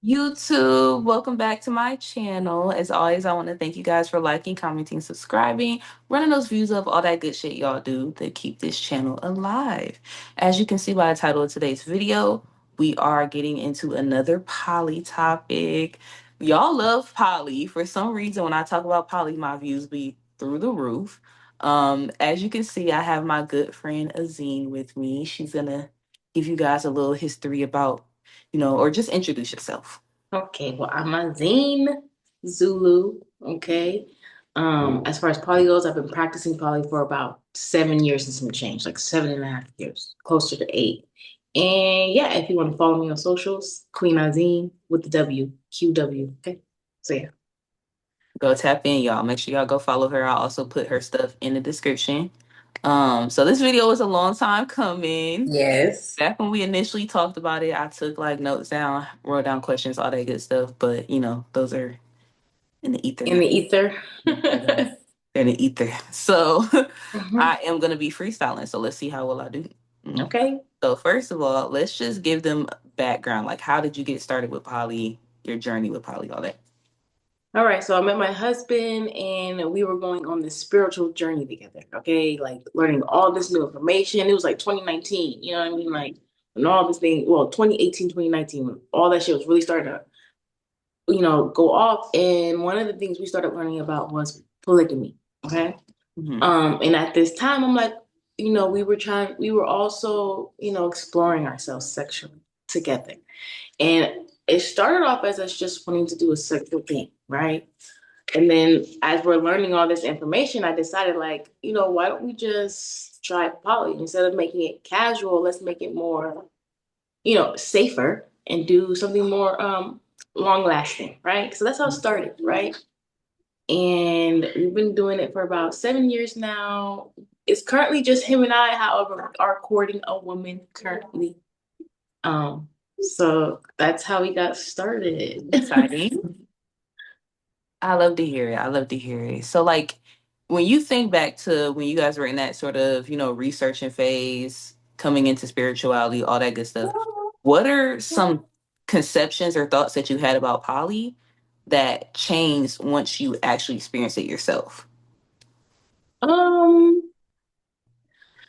YouTube, welcome back to my channel. As always, I want to thank you guys for liking, commenting, subscribing, running those views up, all that good shit y'all do to keep this channel alive. As you can see by the title of today's video, we are getting into another poly topic. Y'all love poly. For some reason, when I talk about poly, my views be through the roof. As you can see, I have my good friend Azeen with me. She's gonna give you guys a little history about or just introduce yourself. Okay, well, I'm Azeen Zulu. Okay. As far as poly goes, I've been practicing poly for about 7 years and some change, like 7.5 years, closer to 8. And yeah, if you want to follow me on socials, Queen Azeen with the W, QW. Okay. So yeah. Go tap in, y'all. Make sure y'all go follow her. I'll also put her stuff in the description. So this video was a long time coming. Yes. Back when we initially talked about it, I took like notes down, wrote down questions, all that good stuff. But those are in the ether In the now. ether. They're in the ether. So Mhm. I am gonna be freestyling. So let's see how well I do. Mm. Okay. So first of all, let's just give them background. Like, how did you get started with poly? Your journey with poly, all that. All right, so I met my husband and we were going on this spiritual journey together, okay? Like learning all this new information. It was like 2019, you know what I mean? Like when all this thing, well, 2018, 2019, when all that shit was really starting to, go off. And one of the things we started learning about was polygamy, okay? Hmm. And at this time, I'm like, we were also, exploring ourselves sexually together. And it started off as us just wanting to do a sexual thing, right? And then as we're learning all this information, I decided, like, why don't we just try poly instead of making it casual? Let's make it more, safer and do something more long lasting, right? So that's how it started, right? And we've been doing it for about 7 years now. It's currently just him and I, however, are courting a woman currently. So that's how we got started. Exciting. I love to hear it. I love to hear it. So, like, when you think back to when you guys were in that sort of, researching phase, coming into spirituality, all that good stuff, what are some conceptions or thoughts that you had about poly that changed once you actually experienced it yourself? um,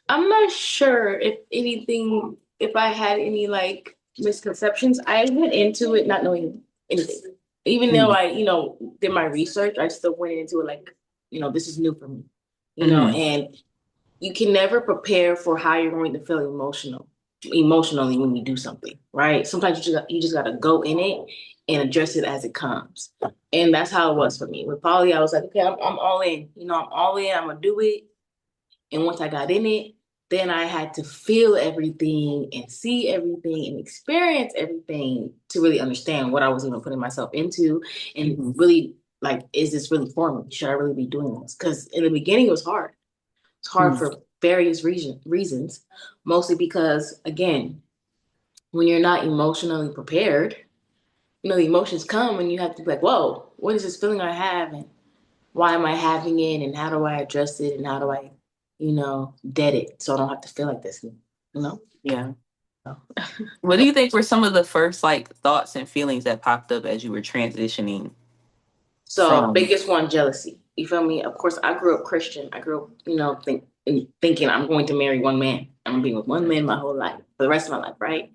I'm not sure if I had any like misconceptions. I went into it not knowing anything. Even though Mm-hmm. I, did my research, I still went into it like, this is new for me, Mm-hmm. and you can never prepare for how you're going to feel emotionally when you do something, right? Sometimes you just got to go in it and address it as it comes. And that's how it was for me. With Polly, I was like, okay, I'm all in. I'm all in. I'm gonna do it. And once I got in it, then I had to feel everything and see everything and experience everything to really understand what I was even putting myself into and really, like, is this really for me? Should I really be doing this? Because in the beginning, it was hard. It's hard Mm-hmm. for various reasons, mostly because, again, when you're not emotionally prepared, the emotions come and you have to be like, whoa, what is this feeling I have? And why am I having it? And how do I address it? And how do I, dead it so I don't have to feel like this, you know? Yeah. So, What do you think were some of the first like thoughts and feelings that popped up as you were transitioning so from? biggest one, jealousy. You feel me? Of course, I grew up Christian. I grew up, thinking I'm going to marry one man. I'm gonna be with one man my whole life, for the rest of my life, right?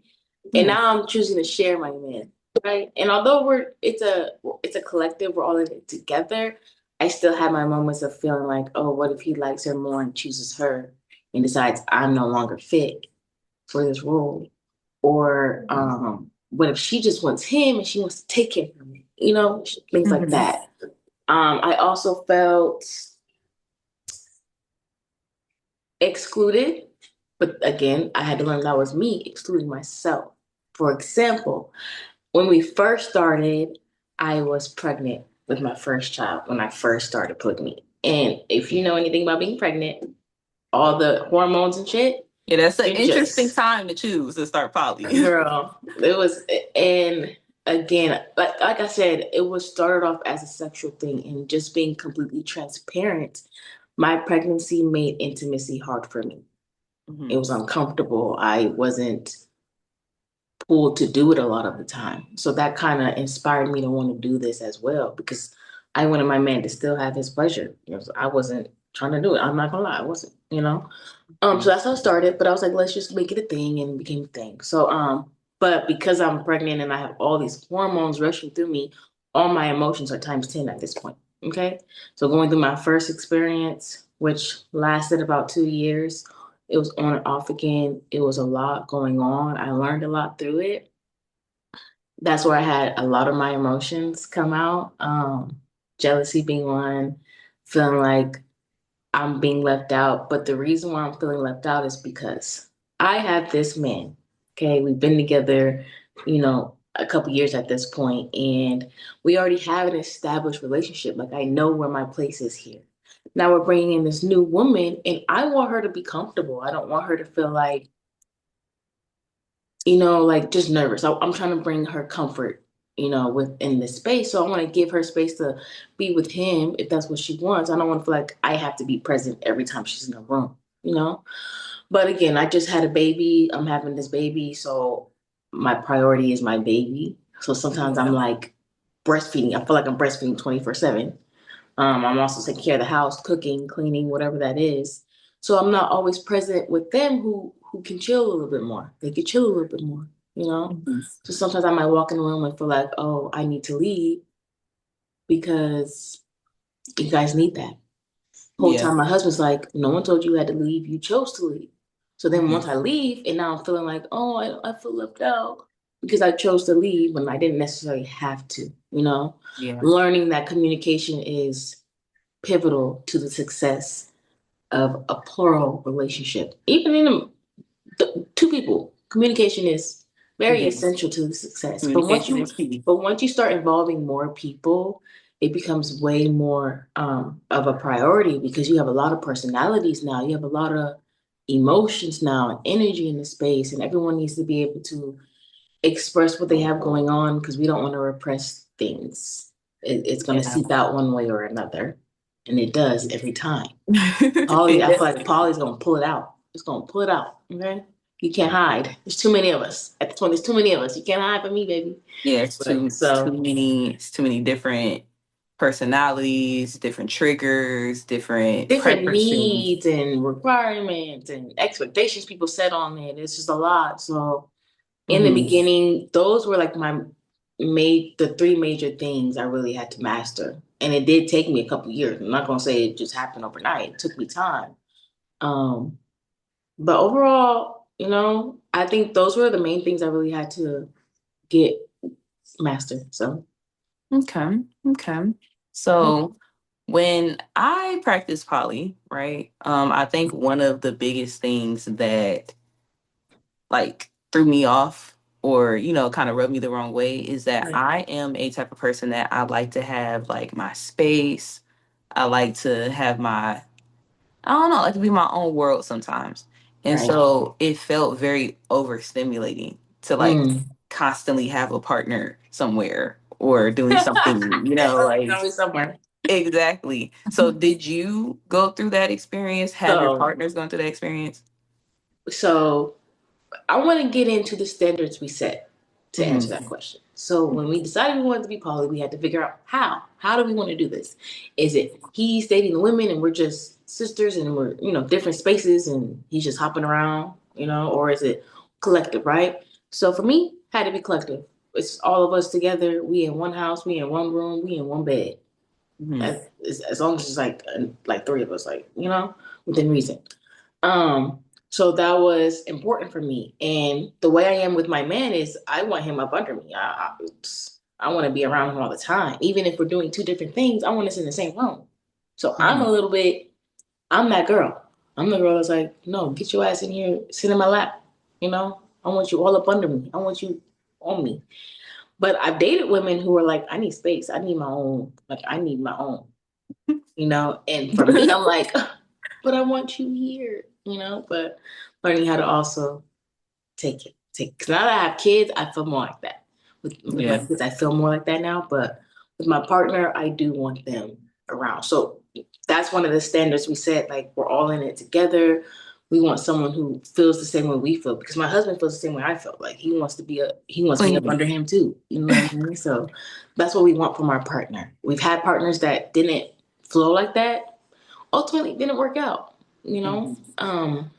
And Yeah. now I'm choosing to share my man, right? And although it's a collective, we're all in it together. I still have my moments of feeling like, oh, what if he likes her more and chooses her and decides I'm no longer fit for this role? Or what if she just wants him and she wants to take him from me? Things like Mhm. that. I also felt excluded, but again, I had to learn that was me excluding myself. For example, when we first started, I was pregnant with my first child when I first started polygamy. And if you know anything about being pregnant, all the hormones and shit, Yeah, that's an you're interesting just, time to choose to start poly. girl, it was, and again, like I said, it was started off as a sexual thing and just being completely transparent. My pregnancy made intimacy hard for me. It Hmm. was uncomfortable. I wasn't pulled to do it a lot of the time. So that kind of inspired me to want to do this as well because I wanted my man to still have his pleasure. So I wasn't trying to do it. I'm not gonna lie, I wasn't, you know. So that's how I started, but I was like, let's just make it a thing and it became a thing. So but because I'm pregnant and I have all these hormones rushing through me, all my emotions are times 10 at this point. Okay. So going through my first experience, which lasted about 2 years, it was on and off again. It was a lot going on. I learned a lot through it. That's where I had a lot of my emotions come out. Jealousy being one, feeling like I'm being left out. But the reason why I'm feeling left out is because I have this man. Okay, we've been together, a couple years at this point, and we already have an established relationship. Like I know where my place is here. Now we're bringing in this new woman, and I want her to be comfortable. I don't want her to feel like, like just nervous. I'm trying to bring her comfort, within this space. So I want to give her space to be with him if that's what she wants. I don't want to feel like I have to be present every time she's in the room, you know? But again, I just had a baby. I'm having this baby. So my priority is my baby. So sometimes I'm Yeah. like breastfeeding. I feel like I'm breastfeeding 24/7. I'm also taking care of the house, cooking, cleaning, whatever that is. So I'm not always present with them who can chill a little bit more. They can chill a little bit more, you know? Mhm. So sometimes I might walk in the room and feel like, oh, I need to leave because you guys need that. Whole Yeah. time my husband's like, no one told you you had to leave. You chose to leave. So then Mhm. once I leave and now I'm feeling like, oh, I feel left out because I chose to leave when I didn't necessarily have to, Yeah. Learning that communication is pivotal to the success of a plural relationship. Even in two people, communication is very Yes. essential to the success. Communication is key. But once you start involving more people, it becomes way more of a priority because you have a lot of personalities now. You have a lot of emotions now and energy in the space, and everyone needs to be able to express what they have going on because we don't want to repress things. It's going to Yeah. seep out one way or another, and it does every time. Polly, It I feel like definitely. Polly's gonna pull it out. It's gonna pull it out. Okay, you can't hide. There's too many of us. At this point, there's too many of us. You can't hide from me, baby. Yeah, Like too so, many it's too many different personalities, different triggers, different different preferences. needs and requirements and expectations people set on it. It's just a lot. So in the Hmm. beginning, those were like the three major things I really had to master. And it did take me a couple years. I'm not gonna say it just happened overnight. It took me time. Um, But overall, I think those were the main things I really had to get mastered. So, Okay. Okay. So when I practice poly, right, I think one of the biggest things that like threw me off or kind of rubbed me the wrong way is that right, I am a type of person that I like to have like my space. I like to have my I don't know, I like to be my own world sometimes. And right. so it felt very overstimulating to like Mm. constantly have a partner somewhere or doing something, Something's like always somewhere. exactly. So did you go through that experience? Have your So, partners gone through that experience? so I want to get into the standards we set to answer Hmm. that question. So when we decided we wanted to be poly, we had to figure out how. How do we want to do this? Is it he's dating the women and we're just sisters and we're different spaces and he's just hopping around, or is it collective, right? So for me, had to be collective. It's all of us together. We in one house. We in one room. We in one bed. Hmm. As long as it's like three of us, like within reason. So that was important for me. And the way I am with my man is I want him up under me. I want to be around him all the time. Even if we're doing two different things, I want us in the same room. So Hmm. I'm that girl. I'm the girl that's like, no, get your ass in here, sit in my lap. I want you all up under me. I want you on me. But I've dated women who are like, I need space. I need my own. Like, I need my own. And for me, I'm like, but I want you here. But learning how to also take. Because now that I have kids, I feel more like that. With my Yeah. kids, I feel more like that now. But with my partner, I do want them around. So that's one of the standards we set. Like we're all in it together. we want someone who feels the same way we feel because my husband feels the same way I felt. Like he wants me up Clean. under him too. You know what I mean? So that's what we want from our partner. We've had partners that didn't flow like that. Ultimately, it didn't work out. You know. Mhm.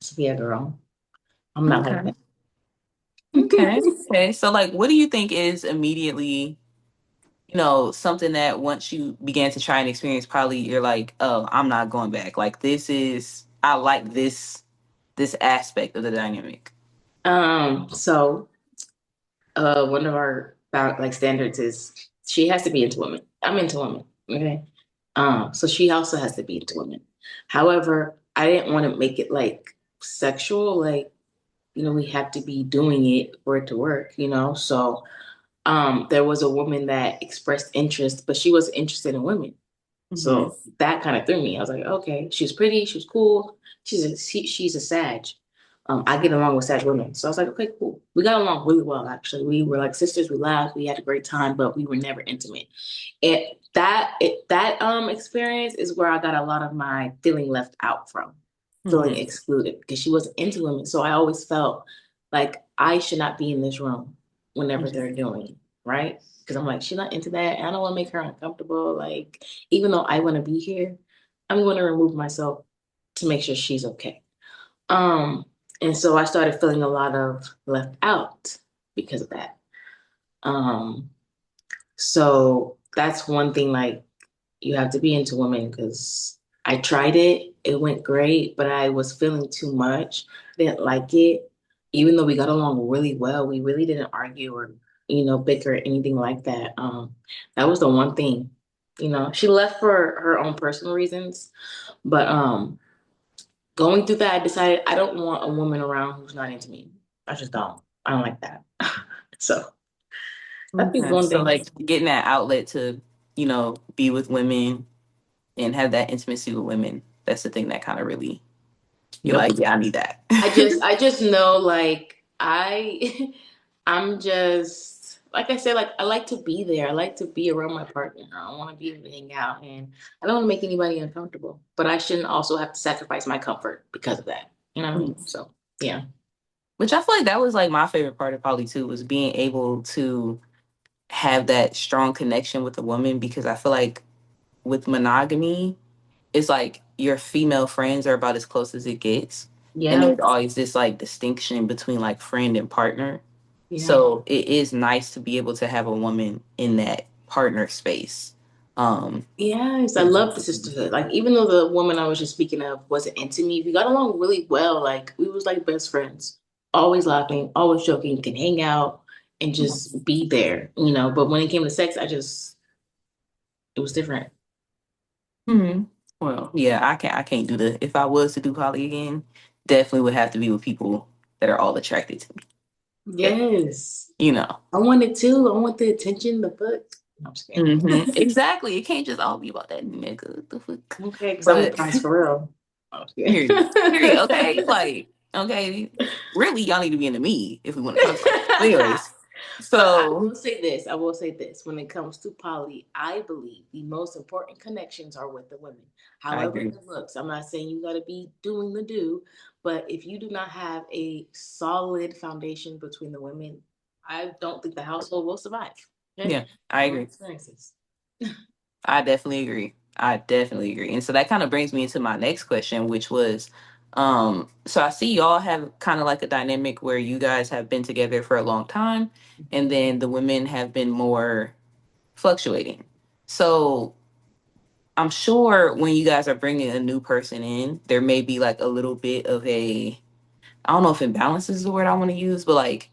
So yeah, girl, I'm not like Okay. Okay. Okay. So, like, what do you think is immediately, something that once you began to try and experience, probably you're like, oh, I'm not going back. Like, I like this aspect of the dynamic. So one of our like standards is she has to be into women. I'm into women. Okay. So she also has to be into women. However, I didn't want to make it like sexual, like, we have to be doing it for it to work, So there was a woman that expressed interest, but she wasn't interested in women. Hmm. So that kind of threw me. I was like, okay, she was pretty, she was cool. She's a Sag. I get along with Sag women. So I was like, okay, cool. We got along really well, actually. We were like sisters, we laughed, we had a great time, but we were never intimate. And that experience is where I got a lot of my feeling left out from, feeling Hmm. excluded because she wasn't into women. So I always felt like I should not be in this room whenever they're doing it, right? Because I'm like, she's not into that. I don't want to make her uncomfortable. Like, even though I want to be here, I'm going to remove myself to make sure she's okay. Um, and so I started feeling a lot of left out because of that. Um, so that's one thing, like, you have to be into women because I tried it. It went great, but I was feeling too much. Didn't like it. Even though we got along really well, we really didn't argue or, bicker or anything like that. That was the one thing. She left for her own personal reasons, but going through that, I decided I don't want a woman around who's not into me. I just don't. I don't like that. So that'd be Okay. one So, thing. like, getting that outlet to, be with women and have that intimacy with women, that's the thing that kind of really, you're Yep. like, yeah, I need that. I just know, like, I'm just like I said, like, I like to be there. I like to be around my partner. I want to be able to hang out, and I don't want to make anybody uncomfortable. But I shouldn't also have to sacrifice my comfort because of that. You know what I mean? So yeah. Which I feel like that was like my favorite part of poly too, was being able to have that strong connection with a woman, because I feel like with monogamy, it's like your female friends are about as close as it gets. And Yeah. there's always this like distinction between like friend and partner. Yeah. So it is nice to be able to have a woman in that partner space. Um Yes, I love the sisterhood. Like, even though the woman I was just speaking of wasn't into me, we got along really well. Like, we was like best friends, always laughing, always joking, can hang out and just be there, But when it came to sex, it was different. hmm Well, yeah, I can't do the if I was to do poly again, definitely would have to be with people that are all attracted to me. Yeah, Yes, you know. I wanted to. I want the attention, the foot. No, I'm just kidding. Exactly. It can't just all be about that nigga. The fuck. Okay, because I'm But nice for real. I'm just period. Period. Okay. kidding. Like, okay. Really, y'all need to be into me if we want to talk about it. Anyways. But I So will say this. I will say this. When it comes to poly, I believe the most important connections are with the women. I However agree. it looks, I'm not saying you got to be doing the do, but if you do not have a solid foundation between the women, I don't think the household will survive. Okay, Yeah, I from my agree. experiences. I definitely agree. I definitely agree. And so that kind of brings me into my next question, which was, so I see y'all have kind of like a dynamic where you guys have been together for a long time, and then the women have been more fluctuating. So I'm sure when you guys are bringing a new person in, there may be like a little bit of I don't know if imbalance is the word I want to use, but like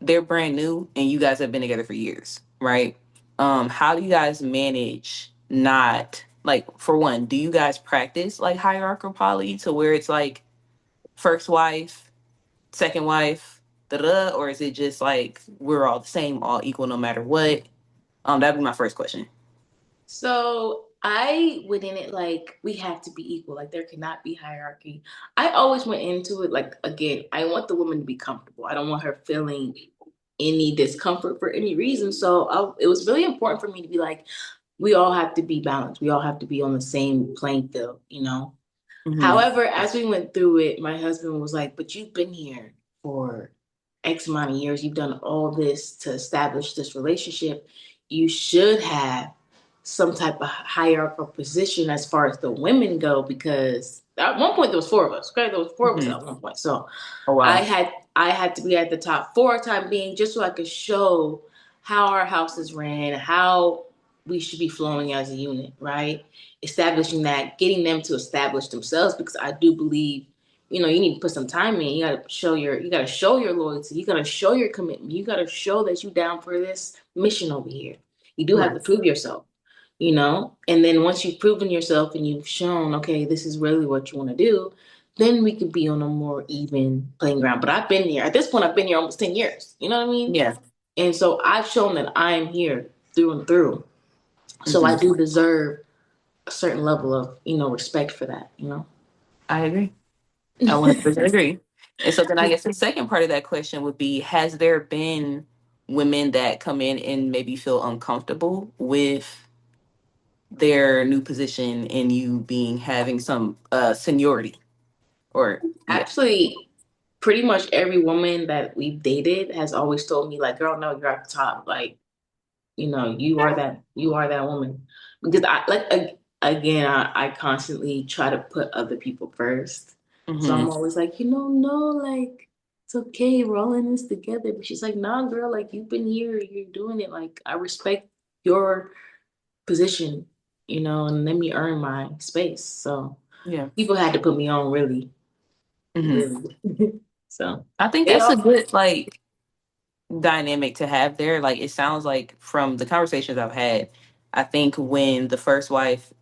they're brand new and you guys have been together for years, right? How do you guys manage not like, for one, do you guys practice like hierarchical poly to where it's like first wife, second wife, da da, or is it just like we're all the same, all equal no matter what? That'd be my first question. So I went in it like we have to be equal. Like, there cannot be hierarchy. I always went into it like, again, I want the woman to be comfortable. I don't want her feeling any discomfort for any reason. So it was really important for me to be like, we all have to be balanced. We all have to be on the same playing field. Hmm. However, as we went through it, my husband was like, "But you've been here for X amount of years. You've done all this to establish this relationship. You should have some type of hierarchical position as far as the women go, because at one point there was four of us. Okay, there was four of us Hmm. at one point. So Oh I wow. had I had to be at the top for a time being, just so I could show how our houses ran, how we should be flowing as a unit, right? Establishing that, getting them to establish themselves, because I do believe, you know, you need to put some time in. You gotta show your loyalty, you gotta show your commitment, you gotta show that you down for this mission over here. You do have Right. to prove yourself, you know? And then once you've proven yourself and you've shown, okay, this is really what you want to do, then we could be on a more even playing ground. But I've been here. At this point, I've been here almost 10 years. You know what I mean? Yeah. And so I've shown that I'm here through and through. So I Hmm. do deserve a certain level of, you know, respect for that, you know? I agree. I 100% agree. And so then I guess the second part of that question would be, has there been women that come in and maybe feel uncomfortable with their new position and you being having some seniority or yeah. Actually, pretty much every woman that we've dated has always told me, like, girl, no, you're at the top. Like, you know, you are that woman. Because again, I constantly try to put other people first. So I'm Hmm. always like, you know, no, like, it's okay, we're all in this together. But she's like, nah, girl, like, you've been here, you're doing it. Like, I respect your position, you know, and let me earn my space. So Yeah. people had to put me on, really, Hmm. really. So I think they that's a all good like dynamic to have there. Like it sounds like from the conversations I've had, I think when the first wife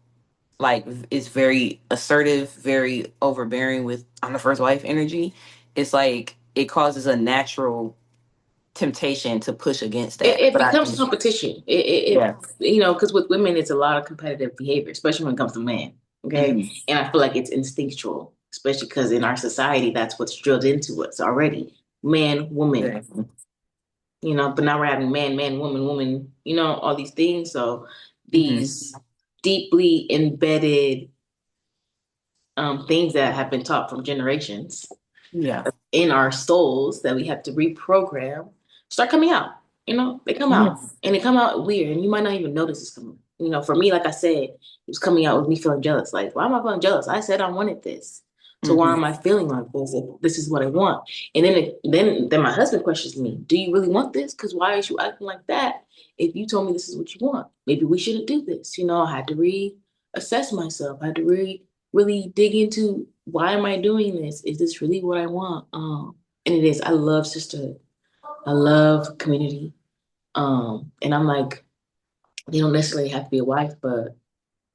like is very assertive, very overbearing with I'm the first wife energy, it's like it causes a natural temptation to push against it, that. it But I becomes think competition. yeah. You know, because with women, it's a lot of competitive behavior, especially when it comes to men. Okay, Hmm. and I feel like it's instinctual, especially because in our society, that's what's drilled into us already. Man, woman, Exactly. you know. But now we're having man, man, woman, woman. You know, all these things. So Hmm. these deeply embedded things that have been taught from generations Yeah. in our souls that we have to reprogram start coming out. You know, they come Yeah. out and they come out weird, and you might not even notice it's coming. You know, for me, like I said, it was coming out with me feeling jealous. Like, why am I feeling jealous? I said I wanted this. So why Hmm. am I feeling like this if this is what I want? And then my husband questions me, do you really want this? Because why is you acting like that if you told me this is what you want? Maybe we shouldn't do this. You know, I had to reassess myself. I had to really dig into, why am I doing this? Is this really what I want? And it is. I love sisterhood. I love community. And I'm like, they don't necessarily have to be a wife, but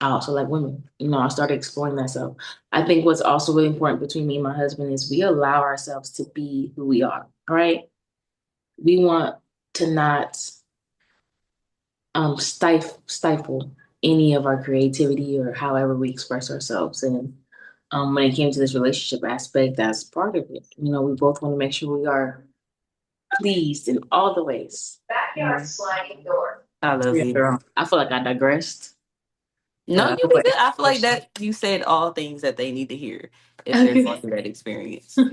I also like women. You know, I started exploring that. So I think what's also really important between me and my husband is we allow ourselves to be who we are. All right. We want to not stifle any of our creativity or however we express ourselves. And when it came to this relationship aspect, that's part of it. You know, we both want to make sure we are pleased in all the ways. Backyard sliding door. I love Yeah, you. girl. I feel like I digressed, No, but I you hope did I good. answered I the feel like question. that you said all things that they need to hear if they're going Okay. through that experience. Yeah.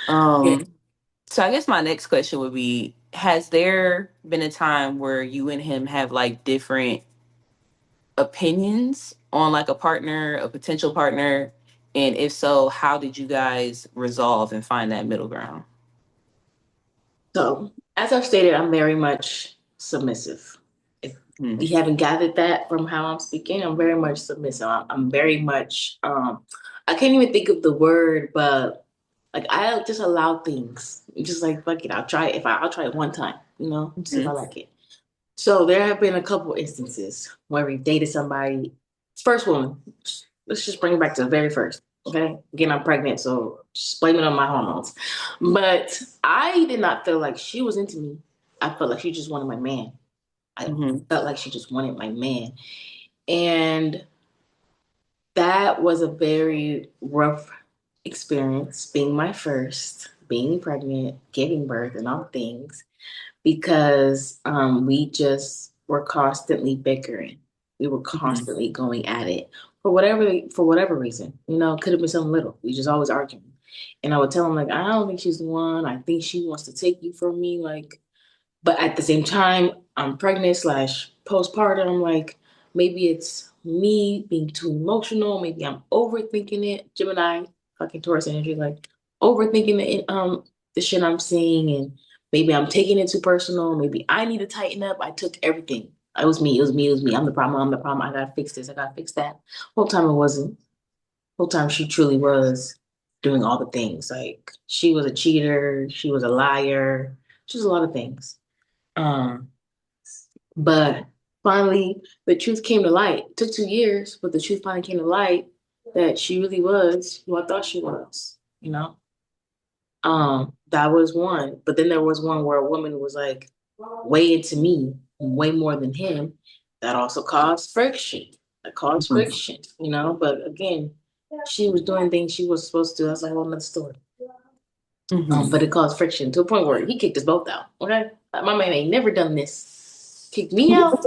Um, so I guess my next question would be, has there been a time where you and him have like different opinions on like a partner, a potential partner? And if so, how did you guys resolve and find that middle ground? So, as I've stated, I'm very much submissive. If Hmm. you haven't gathered that from how I'm speaking, I'm very much submissive. I'm very much, I can't even think of the word, but like I just allow things. Just like, fuck it, I'll try it. I'll try it one time, you know, see if Hmm. I like it. So there have been a couple instances where we dated somebody. First woman, let's just bring it back to the very first. Okay, again, I'm pregnant, so just blame it on my hormones. But I did not feel like she was into me. I felt like she just wanted my man. I Hmm. felt like she just wanted my man, and that was a very rough experience. Being my first, being pregnant, giving birth, and all things, because we just were constantly bickering. We were Hmm. constantly going at it. for whatever reason. It could have been something little. We just always arguing. And I would tell him like, I don't think she's the one. I think she wants to take you from me. Like, but at the same time, I'm pregnant slash postpartum. Like, maybe it's me being too emotional. Maybe I'm overthinking it. Gemini, fucking Taurus energy, like overthinking the shit I'm seeing, and maybe I'm taking it too personal. Maybe I need to tighten up. I took everything. It was me. It was me. It was me. I'm the problem. I'm the problem. I gotta fix this. I gotta fix that. Whole time it wasn't. Whole time she truly was doing all the things. Like she was a cheater. She was a liar. She was a lot of things. Um, but finally, the truth came to light. It took 2 years, but the truth finally came to light that she really was who I thought she was, you know? That was one. But then there was one where a woman was like way into me, way more than him. That also caused friction. That caused Mhm. friction. But again, she was doing things she was supposed to do. That's like a whole nother story. Mhm. But it caused friction to a point where he kicked us both out. Okay. Like, my man ain't never done this. Kicked me out.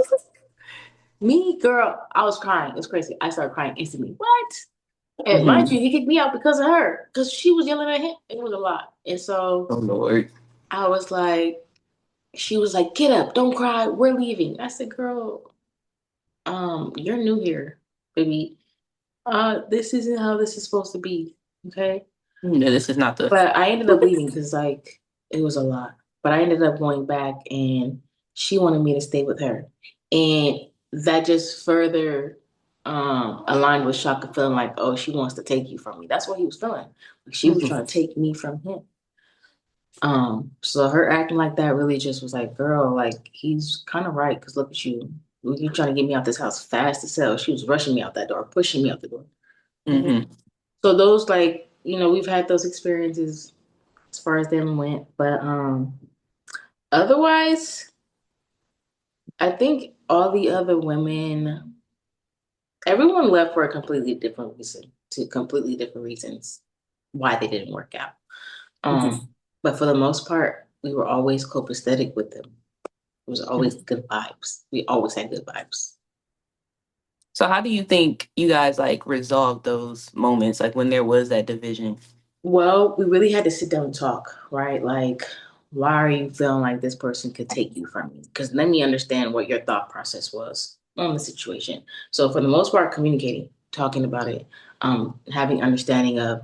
Me, girl, I was crying. It's crazy. I started crying instantly. What? And mind you, Mhm. he kicked me out because of her, because she was yelling at him. It was a lot. And so Oh Lord. I was like, she was like, get up, don't cry, we're leaving. I said, girl, you're new here, baby. This isn't how this is supposed to be. Okay. No, this is not the. But I ended up leaving because like it was a lot. But I ended up going back and she wanted me to stay with her. And that just further aligned with Shaka feeling like, oh, she wants to take you from me. That's what he was feeling. Like she was Mhm. trying to take me from him. So her acting like that really just was like, girl, like he's kind of right, because look at you. You're trying to get me out this house fast as hell. She was rushing me out that door, pushing me out the door. Mhm. Mhm. So those like, we've had those experiences as far as them went. But otherwise, I think all the other women, everyone left for a completely different reason, to completely different reasons why they didn't work out. Mhm. But for the most part, we were always copacetic with them. It was always Mhm. good vibes. We always had good vibes. So how do you think you guys like resolved those moments, like when there was that division? Well, we really had to sit down and talk, right? Like, why are you feeling like this person could take you from me? Because let me understand what your thought process was on the situation. So, for the most part, communicating, talking about it, having understanding of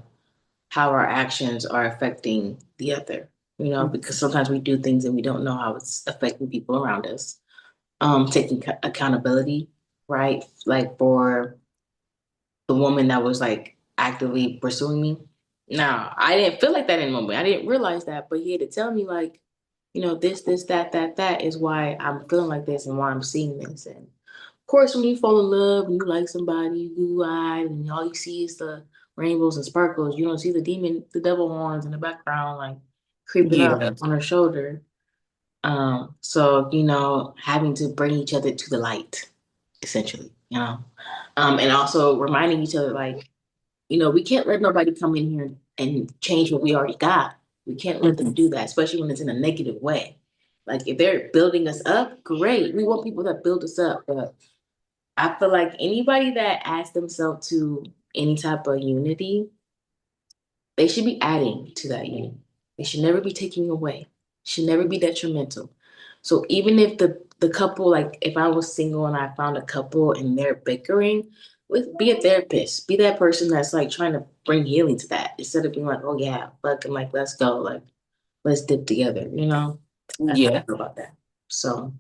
how our actions are affecting the other, because sometimes we do things and we don't know how it's affecting people around us. Taking accountability, right? Like for the woman that was like actively pursuing me. Now, I didn't feel like that in the moment. I didn't realize that, but he had to tell me like, this, that is why I'm feeling like this and why I'm seeing this. And of course, when you fall in love and you like somebody, you eyed, and all you see is the rainbows and sparkles, you don't see the devil horns in the background, like creeping up Yeah. on her shoulder. So having to bring each other to the light, essentially. And also reminding each other like, we can't let nobody come in here and change what we already got. We can't let them Mhm. do that, especially when it's in a negative way. Like if they're building us up, great. We want people that build us up. But I feel like anybody that adds themselves to any type of unity, they should be adding to that unity. They should never be taking away. Should never be detrimental. So even if the couple, like if I was single and I found a couple and they're bickering, be a therapist. Be that person that's like trying to bring healing to that instead of being like, oh yeah, fucking like let's go, like let's dip together. That's how I Yeah. feel about that. So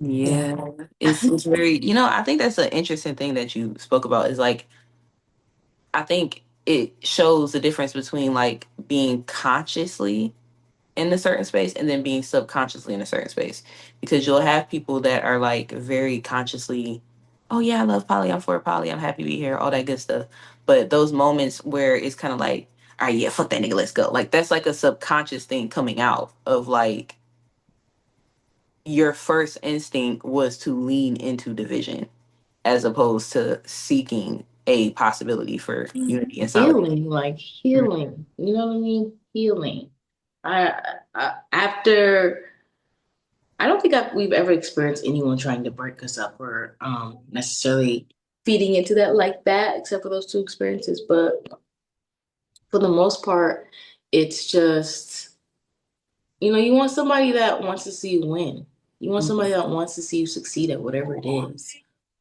yeah. Yeah. It's very, I think that's an interesting thing that you spoke about is like I think it shows the difference between like being consciously in a certain space and then being subconsciously in a certain space. Because you'll have people that are like very consciously, oh yeah, I love poly, I'm for poly, I'm happy to be here, all that good stuff. But those moments where it's kind of like, all right, yeah, fuck that nigga, let's go. Like that's like a subconscious thing coming out of like your first instinct was to lean into division as opposed to seeking a possibility for unity and solidarity. Healing, like healing. You know what I mean? Healing. After I don't think we've ever experienced anyone trying to break us up or necessarily feeding into that like that, except for those two experiences. But for the most part, it's just, you want somebody that wants to see you win. You want somebody Mhm. that wants to see you succeed at whatever it is.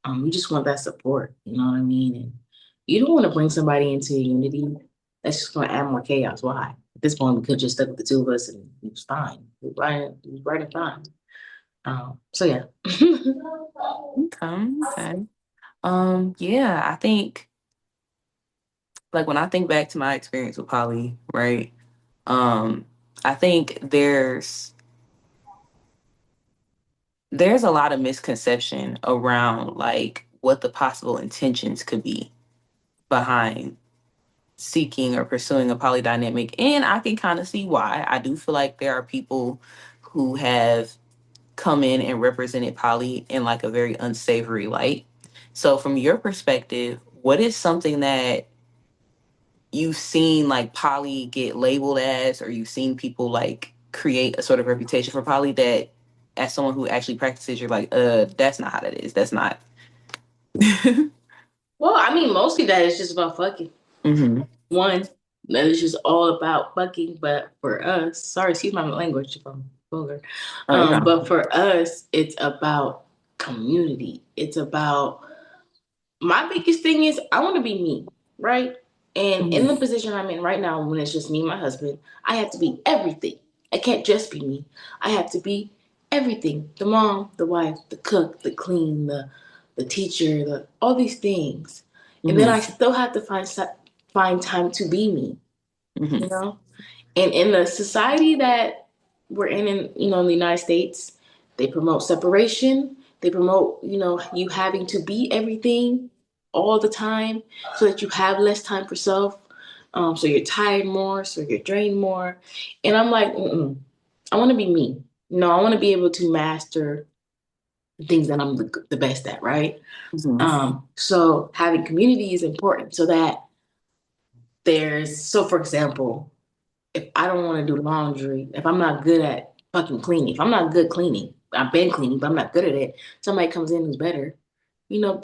You just want that support, you know what I mean? And you don't want to bring somebody into unity that's just going to add more chaos. Why? At this point, we could just stuck with the two of us and it was fine. It was right and fine. So yeah. Okay, okay. Yeah, I think like when I think back to my experience with poly, right? Um, I think there's a lot of misconception around like what the possible intentions could be behind seeking or pursuing a polydynamic. And I can kind of see why. I do feel like there are people who have come in and represented poly in like a very unsavory light. So from your perspective, what is something that you've seen like poly get labeled as, or you've seen people like create a sort of reputation for poly that as someone who actually practices, you're like, that's not how that is. That's not. Well, I mean, mostly that is just about fucking. Hmm. One, that is just all about fucking. But for us, sorry, excuse my language if I'm vulgar. Oh, you're fine. But for us, it's about community. It's about my biggest thing is I want to be me, right? And in the Hmm. position I'm in right now, when it's just me and my husband, I have to be everything. I can't just be me. I have to be everything: the mom, the wife, the cook, the clean, the teacher, the all these things. And then Hmm. I still have to find time to be me, Hmm. you know? And in the society that we're in the United States, they promote separation. They promote, you having to be everything all the time so that you have less time for self. So you're tired more, so you're drained more. And I'm like, mm-mm. I want to be me. I want to be able to master the things that I'm the best at, right? Hmm. So having community is important so that so for example, if I don't want to do laundry, if I'm not good at fucking cleaning, if I'm not good cleaning, I've been cleaning, but I'm not good at it, somebody comes in who's better,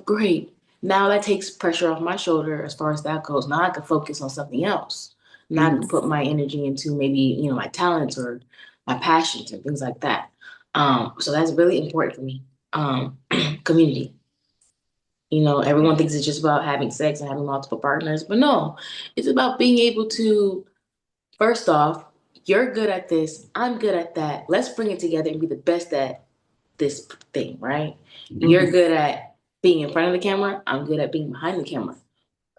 great. Now that takes pressure off my shoulder as far as that goes. Now I can focus on something else. Now I can Hmm. put my energy into maybe, my talents or my passions and things like that. So that's really important for me. Community. Everyone thinks it's just about having sex and having multiple partners, but no, it's about being able to. First off, you're good at this. I'm good at that. Let's bring it together and be the best at this thing, right? You're Hmm. good at being in front of the camera. I'm good at being behind the camera.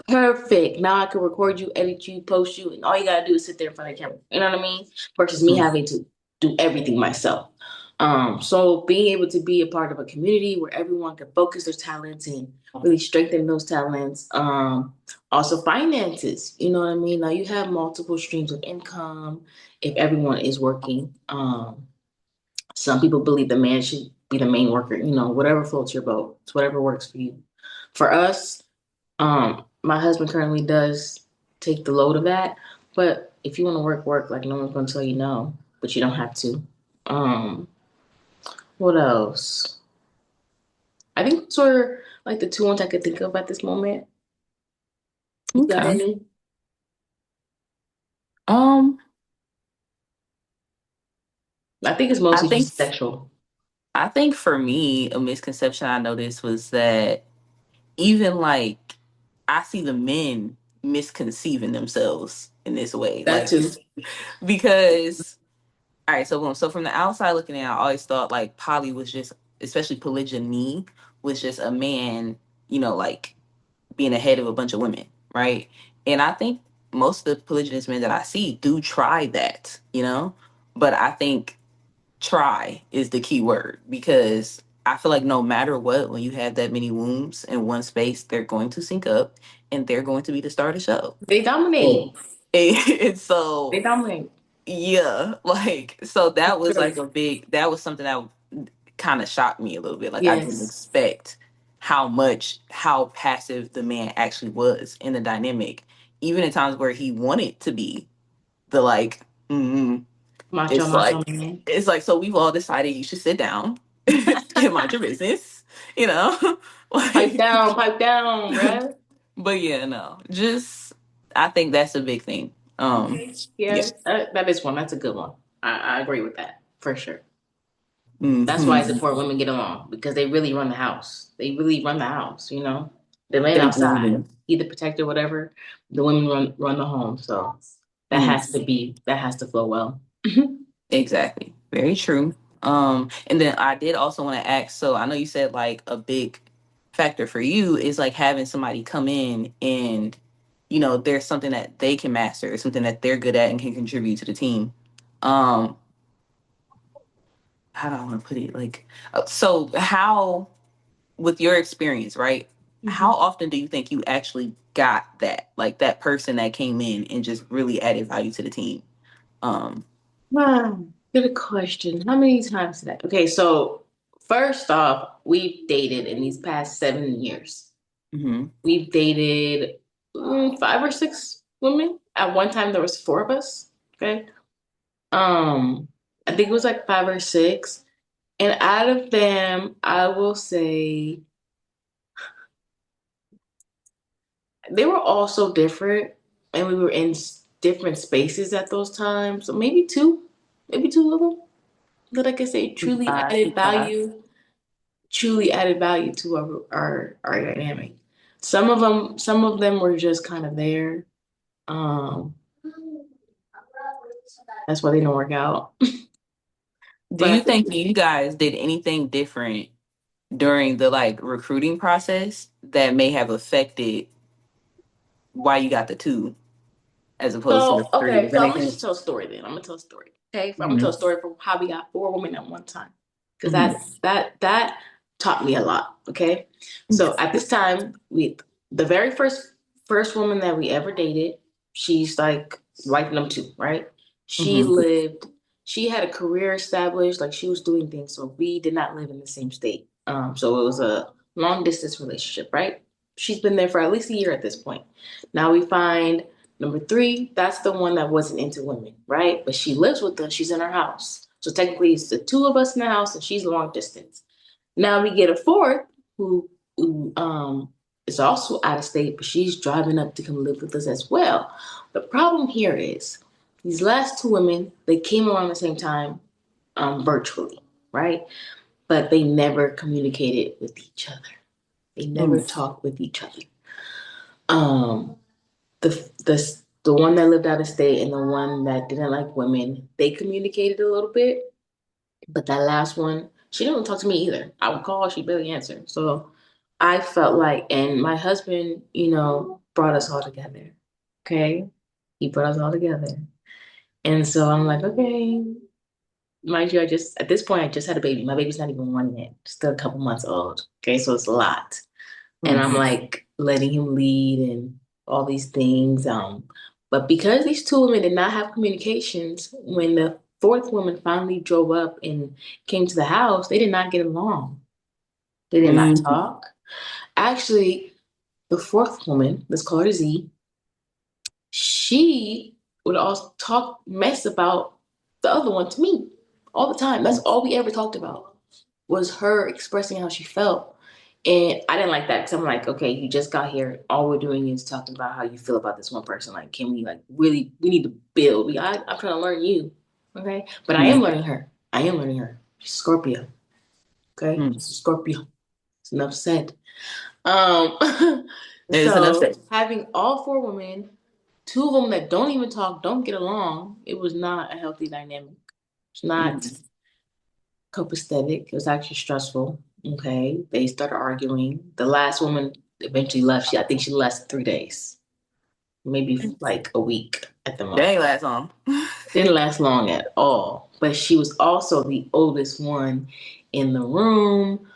Perfect. Now I can record you, edit you, post you, and all you gotta do is sit there in front of the camera. You know what I mean? Versus me having to do everything myself. So being able to be a part of a community where everyone can focus their talents and really strengthen those talents. Also finances. You know what I mean? Now you have multiple streams of income if everyone is working. Some people believe the man should be the main worker. Whatever floats your boat. It's whatever works for you. For us, my husband currently does take the load of that. But if you want to work, work. Like no one's gonna tell you no, but you don't have to. Um, what else? I think those are like the two ones I could think of at this moment. You got Okay. any? Um, I think it's I mostly think just sexual. I think for me, a misconception I noticed was that even like I see the men misconceiving themselves in this way. That Like too. because all right, so boom. So from the outside looking in, I always thought like poly was just, especially polygyny, was just a man, like being ahead of a bunch of women, right? And I think most of the polygynous men that I see do try that. But I think try is the key word because I feel like no matter what, when you have that many wombs in one space, they're going to sync up and they're going to be the star of the show. They dominate. Oh. And They so dominate. yeah, like so that was like Sure. that was something that kind of shocked me a little bit. Like I didn't Yes. expect how passive the man actually was in the dynamic, even in times where he wanted to be the like. Macho, It's macho like man. so we've all decided you should sit down and mind your business. you know, like, Pipe down, bruh. but yeah, no, just I think that's a big thing. Okay. Yeah. Yeah, that is one. That's a good one. I agree with that for sure. That's why it's Hmm. important women get along because they really run the house. They really run the house, you know? The man They really outside, do. either protector, whatever, the women run the home. So Mm, that has to flow well. exactly. Very true. And then I did also want to ask, so I know you said like a big factor for you is like having somebody come in and, there's something that they can master, something that they're good at and can contribute to the team. Um, how do I want to put it? Like, so how, with your experience, right? How Mhm. often do you think you actually got that, like that person that came in and just really added value to the team? Um, Good question. How many times did I? Okay, so first off, we've dated in these past 7 years. mhm, We've dated 5 or 6 women. At one time, there was four of us. Okay, um, I think it was like 5 or 6, and out of them, I will say they were all so different, and we were in different spaces at those times. So maybe two of them that I could say Five, five. truly added value to our dynamic. Some of them were just kind of there. Um, that's why they don't work out. Do you But think you guys did anything different during the like recruiting process that may have affected why you got the two as opposed to the three? okay, Does that so I'm make gonna sense? just tell a story then. I'm gonna tell a story. Okay, I'm gonna tell a Mm-hmm. story for how we got 4 women at one time because Mm-hmm. that taught me a lot. Okay, so at this time, we the very first woman that we ever dated, she's like wife number two, right? She Mm-hmm. lived, she had a career established, like she was doing things. So we did not live in the same state. So it was a long distance relationship, right? She's been there for at least a year at this point. Now we find number three, that's the one that wasn't into women, right? But she lives with us. She's in her house. So technically, it's the two of us in the house, and she's long distance. Now we get a fourth who is also out of state, but she's driving up to come live with us as well. The problem here is these last two women, they came around the same time virtually, right? But they never communicated with each other. They never Mm-hmm. talked with each other. Um, the one that lived out of state and the one that didn't like women, they communicated a little bit, but that last one, she didn't talk to me either. I would call, she barely answered. So I felt like, and my husband, brought us all together. Okay, he brought us all together, and so I'm like, okay. Mind you, I just at this point I just had a baby. My baby's not even 1 yet, still a couple months old. Okay, so it's a lot. And I'm like letting him lead and all these things. But because these two women did not have communications, when the fourth woman finally drove up and came to the house, they did not get along. They did not Mm-hmm. talk. Actually, the fourth woman, let's call her Z, she would also talk mess about the other one to me all the time. That's all we ever talked about was her expressing how she felt. And I didn't like that because I'm like, okay, you just got here. All we're doing is talking about how you feel about this one person. Like, can we like really? We need to build. I'm trying to learn you, okay? But I am learning her. I am learning her. She's Scorpio, okay? Mm-hmm. She's Scorpio. It's enough said. Um, It is enough so said. having all 4 women, two of them that don't even talk, don't get along, it was not a healthy dynamic. It's not Mm-hmm. copacetic. It was actually stressful. Okay. They started arguing. The last woman eventually left. I think she lasted 3 days, maybe like a week at the That ain't most. last long. Didn't last long at all. But she was also the oldest one in the room.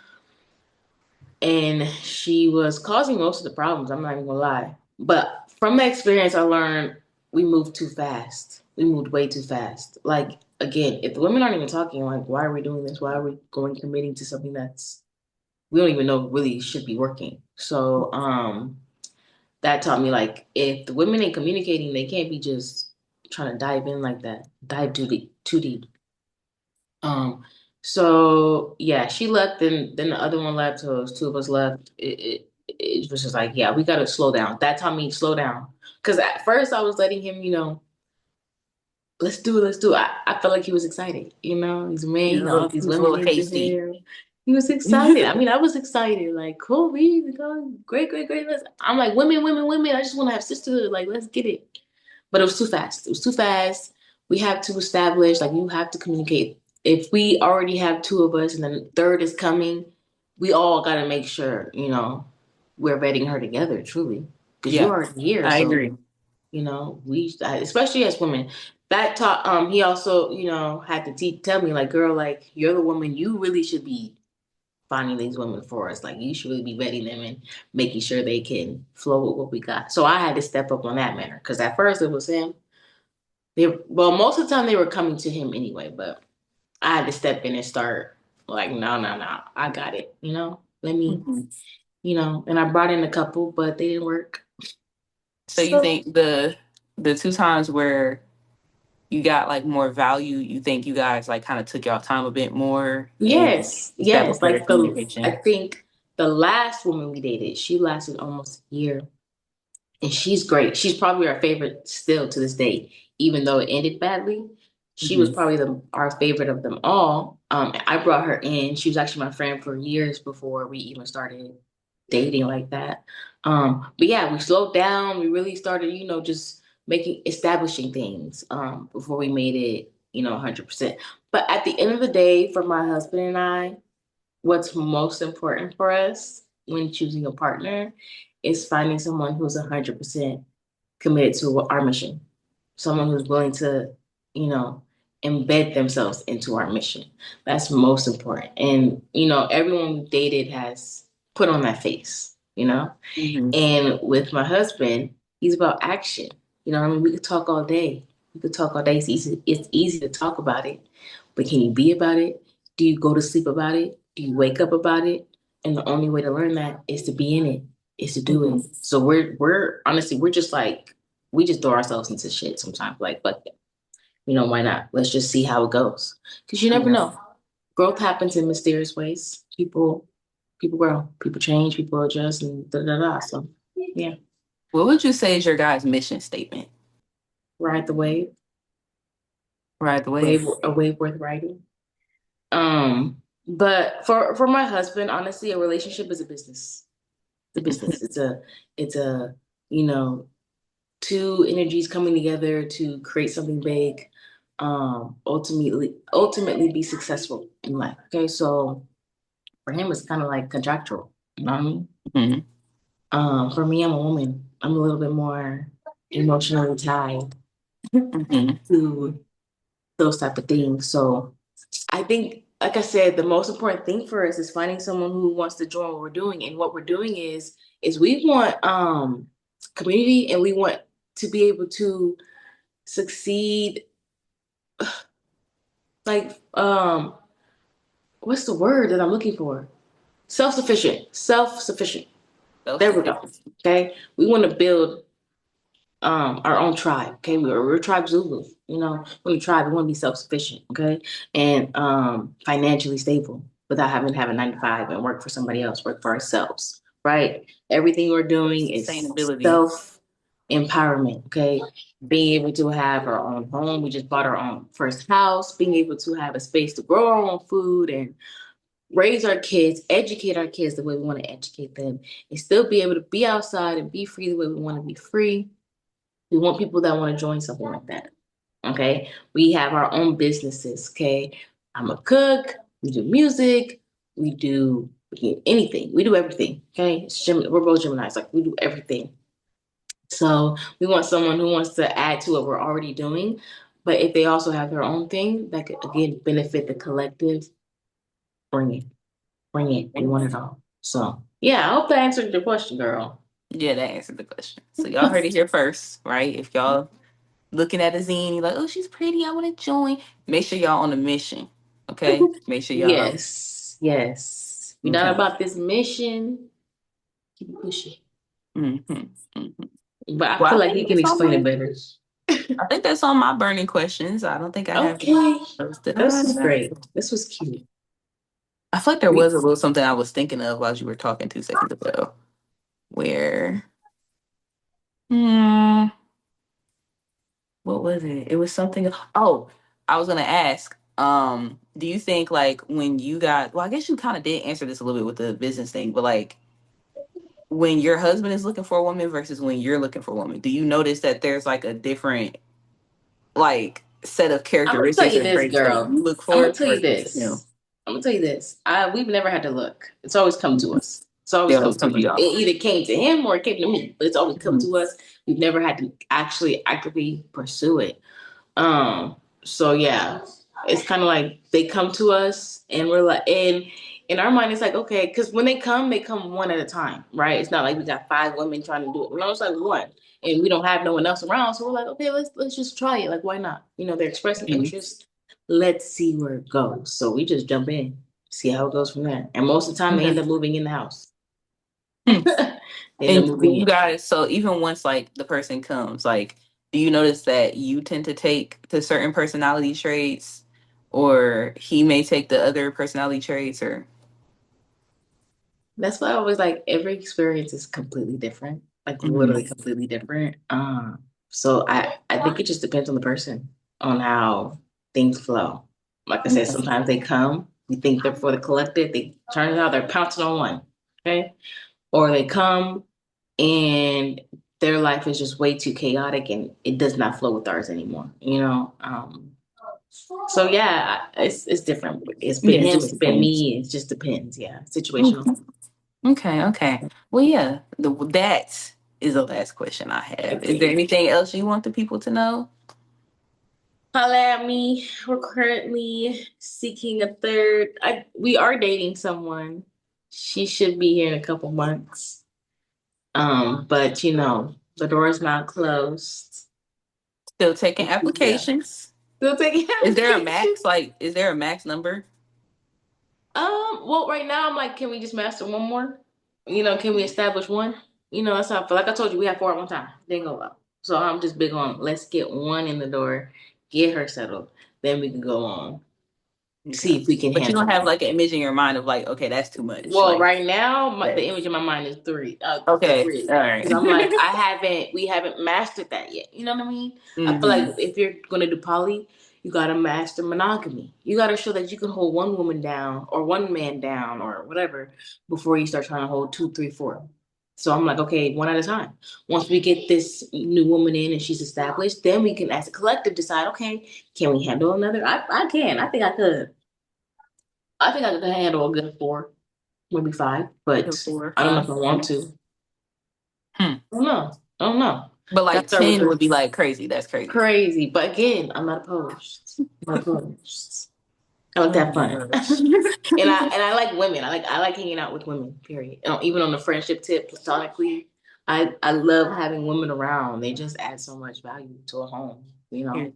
And she was causing most of the problems. I'm not even gonna lie. But from that experience, I learned we moved too fast. We moved way too fast. Like again, if the women aren't even talking, like why are we doing this? Why are we going committing to something that's we don't even know really should be working? So that taught me like if the women ain't communicating, they can't be just trying to dive in like that. Dive too deep, too deep. Um So yeah, she left, then the other one left, so it was two of us left. It was just like, yeah, we gotta slow down. That taught me slow down. Cause at first I was letting him, let's do it, let's do it. I felt like he was excited, he's a man, all He these was a women little into hasty. him. He was excited. I mean, I was excited, like, cool, we go, great, great, great. I'm like, women, women, women. I just want to have sisterhood. Like, let's get it. But it was too fast. It was too fast. We have to establish, like, you have to communicate. If we already have two of us and then the third is coming, we all got to make sure, we're vetting her together, truly. Because you Yeah, are here. I So, agree. especially as women, that taught, he also, had to tell me, like, girl, like, you're the woman, you really should be finding these women for us. Like, you should really be vetting them and making sure they can flow with what we got. So I had to step up on that manner because at first it was him. Well, most of the time they were coming to him anyway, but I had to step in and start like, no, no, no, I got it. Let me, Mhm. and I brought in a couple, but they didn't work. So you So think the two times where you got like more value, you think you guys like kind of took your time a bit more and yes, yes, established better like I communication? think the last woman we dated, she lasted almost a year. And she's great. She's probably our favorite still to this day, even though it ended badly. She was Hmm. probably our favorite of them all. I brought her in. She was actually my friend for years before we even started dating like that. But yeah, we slowed down. We really started, just establishing things before we made it, 100%. But at the end of the day, for my husband and I, what's most important for us when choosing a partner is finding someone who's 100% committed to our mission, someone who's willing to, you know, embed themselves into our mission. That's most important. And, everyone we've dated has put on that face. Hmm. And with my husband, he's about action. I mean? We could talk all day. We could talk all day. It's easy to talk about it, but can you be about it? Do you go to sleep about it? Do you wake up about it? And the only way to learn that is to be in it, is to do Hmm. it. So we're honestly, we're just like, we just throw ourselves into shit sometimes. Like, but why not? Let's just see how it goes. Because you never Yeah. know. Growth happens in mysterious ways. People grow, people change, people adjust, and da da da. So yeah, What would you say is your guys' mission statement? ride the wave, Right away. a wave worth riding. But for my husband, honestly, a relationship is a business. It's a business. It's a you know two energies coming together to create something big. Ultimately be successful in life. Okay, so for him, it's kind of like contractual. You know what I mean? Hmm. For me, I'm a woman. I'm a little bit more emotionally tied Hmm. to those type of things. So I think, like I said, the most important thing for us is finding someone who wants to join what we're doing. And what we're doing is we want community, and we want to be able to succeed. Like what's the word that I'm looking for? Self-sufficient. Self-sufficient. There we go. Self-sufficiency. Okay. We want to build our own tribe. Okay, we're tribe Zulu. We're a tribe. We want to be self sufficient. Okay, and financially stable without having to have a 9 to 5 and work for somebody else. Work for ourselves. Right. Everything we're doing is Sustainability. self empowerment. Okay, being able to have our own home. We just bought our own first house. Being able to have a space to grow our own food and raise our kids, educate our kids the way we want to educate them, and still be able to be outside and be free the way we want to be free. We want people that want to join something like that. Okay. We have our own businesses. Okay. I'm a cook. We do music. We do anything. We do everything. Okay. We're both Geminis. Like, we do everything. So we want someone who wants to add to what we're already doing. But if they also have their own thing that could, again, benefit the collective, bring it. Bring it. We want it all. So yeah, I hope that answered your question, girl. Yeah, that answered the question. So y'all heard it here first, right? If y'all looking at a zine, you're like, oh, she's pretty, I want to join. Make sure y'all on a mission. Okay? Make sure y'all. Yes. Yes. We're not Okay. about this mission. Keep it pushing. Hmm. Hmm. But I Well, feel I like think he can that's all explain it my. better. I think that's all my burning questions. I don't think I have Okay. those. Did This I? was Did I? great. This was cute. I feel like there was a little something I was thinking of while you were talking 2 seconds ago. Where, hmm, what was it? It was something. Oh, I was gonna ask. Do you think like when you got? Well, I guess you kind of did answer this a little bit with the business thing, but like when your husband is looking for a woman versus when you're looking for a woman, do you notice that there's like a different like set of I'm gonna tell characteristics you or this, traits that girl. you look I'm gonna for tell you versus him? this. I'm gonna tell you this. We've never had to look. It's always come to us. It's always They come always to come to us. It y'all. either came to him or it came to me, but it's always come Mhm. to us. We've never had to actually actively pursue it. So yeah, it's kind of like they come to us and we're like, and in our mind, it's like, okay, because when they come one at a time, right? It's not like we got five women trying to do it. No, it's like one, and we don't have no one else around. So we're like, okay, let's just try it. Like, why not? They're expressing Mhm. interest. Let's see where it goes. So we just jump in, see how it goes from there. And most of the time, they Okay. end up moving in the house. Hmm. They end up And moving when you in. guys, so even once like the person comes, like, do you notice that you tend to take to certain personality traits, or he may take the other personality traits, or That's why I always like every experience is completely different, like Mhm. literally completely different. So I think it just depends on the person, on how things flow. Like I said, Okay. sometimes they come, we think they're for the collective, they turn out they're pouncing on one, okay? Or they come and their life is just way too chaotic and it does not flow with ours anymore, you know? So yeah, it's different. It's been Yeah, it him, just it's been depends. me. It just depends. Yeah, situational. Okay. Okay, okay. Well, yeah, that is the last question I have. Is there Okay. anything else you want the people to know? Holla at me. We're currently seeking a third. We are dating someone. She should be here in a couple months. But the door is not closed. Still taking Yeah. applications. Still taking Is there a applications. max? Like, is there a max number? Well, right now I'm like, can we just master one more? Can we establish one? That's how I feel. Like I told you, we had four at one time. Didn't go well. So I'm just big on let's get one in the door, get her settled, then we can go on. Okay. See if we can But you don't handle have it. like an image in your mind of like, okay, that's too much. Well, Like, right now, the that. image in my mind is three. The Okay. three, All right. because I'm like, we haven't mastered that yet. You know what I mean? I feel hmm like if you're gonna do poly, you gotta master monogamy. You gotta show that you can hold one woman down or one man down or whatever before you start trying to hold two, three, four. So I'm like, okay, one at a time. Once we get this new woman in and she's established, then we can, as a collective, decide, okay, can we handle another? I can. I think I could. I think I could handle a good four, maybe five, Good but 4 or I don't know if 5. I want to. Hmm. I don't know. I don't know. But like Gotta start with 10 would the be like crazy. That's crazy. crazy. But again, I'm not opposed. I'm not opposed. I like to Oh have my fun. gosh. And I like women. I like hanging out with women, period. Even on the friendship tip, platonically, I love having women around. They just add so much value to a home, you Yeah. know.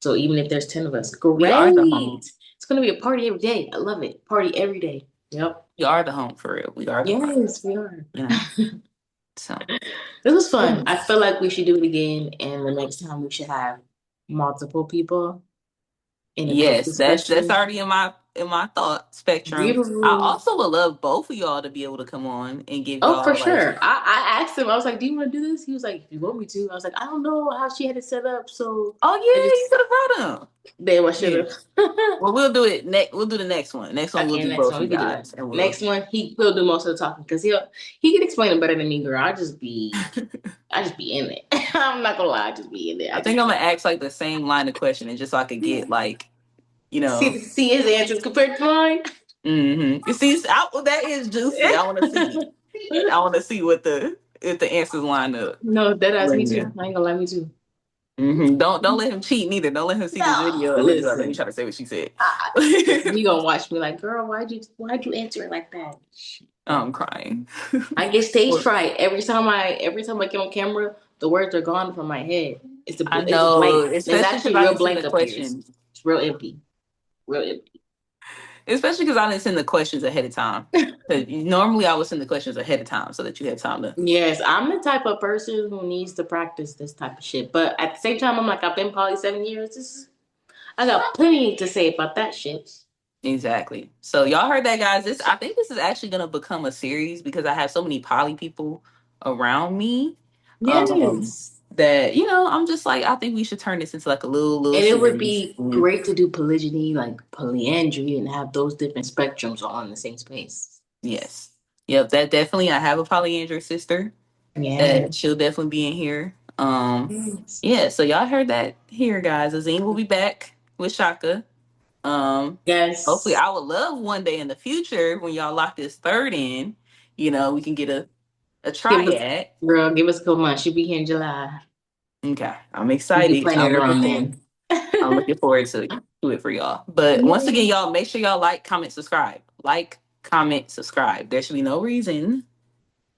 So even if there's 10 of us, We are the home. great. It's gonna be a party every day. I love it. Party every day. Yep. We are the home for real. We are the home. Yes, we are. You know. So This was fun. I yes, feel like we should do it again, and the next time we should have multiple people in a group yes, that's discussion. already in my thought spectrum. I Beautiful. also would love both of y'all to be able to come on and give Oh, for y'all like, sure. I asked him, I was like, do you want to do this? He was like, if you want me to. I was like, I don't know how she had it set up. So oh I yeah, you just, could have brought them. damn, I should Yeah. have. Well, we'll do it next. We'll do the next one. Next one, we'll Okay, do next both one we you can do it. guys, and we'll. Next one, he'll do most of the talking because he can explain it better than me, girl. I just be in it. I'm not gonna lie, I just be in it. I I think just I'm gonna ask like the same line of questioning just so I could get like, you know. see his answers compared to mine. You see, that is juicy. I want to see. I want to see what the if the answers line up. No, that asked But me yeah. too. I ain't gonna lie, me too. Don't let him cheat neither. Don't let him see this No, video and then be like, let me listen. try to say what she said. Listen, he gonna watch me like, girl, why'd you answer it like that? I'm crying. I get stage Well, fright every time I get on camera. The words are gone from my head. I It's a know, blank. There's especially because actually I real didn't send the blank up here. It's, questions. it's real empty, real empty. Especially because I didn't send the questions ahead of time. 'Cause normally I would send the questions ahead of time so that you had time to. Yes, I'm the type of person who needs to practice this type of shit. But at the same time, I'm like, I've been poly 7 years. I got plenty to say about that shit. Exactly. So y'all heard that, guys. This I think this is actually gonna become a series because I have so many poly people around me. Um Yes. that, I'm just like, I think we should turn this into like a little And it would series. be great to do polygyny, like polyandry, and have those different spectrums all in the same space. Yes. Yep, that definitely I have a polyandrous sister. Yeah. She'll definitely be in here. Yes. Yeah, so y'all heard that here, guys. Azeen will be back with Shaka. Hopefully Yes. I would love one day in the future when y'all lock this third in, we can get a Give us, triad. girl, give us a couple months. She'll be here in July. Okay. I'm We can excited. plan it around then. I'm looking forward to it for y'all. But once again, Yeah. y'all make sure y'all like, comment, subscribe. Like, comment, subscribe. There should be no reason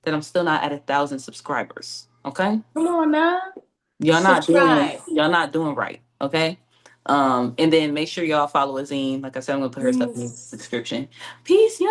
that I'm still not at 1,000 subscribers. Okay? Come on now. Y'all not doing Subscribe. y'all not doing right. Okay? And then make sure y'all follow Azeen. Like I said, I'm gonna put her stuff in the Yes. description. Peace, y'all.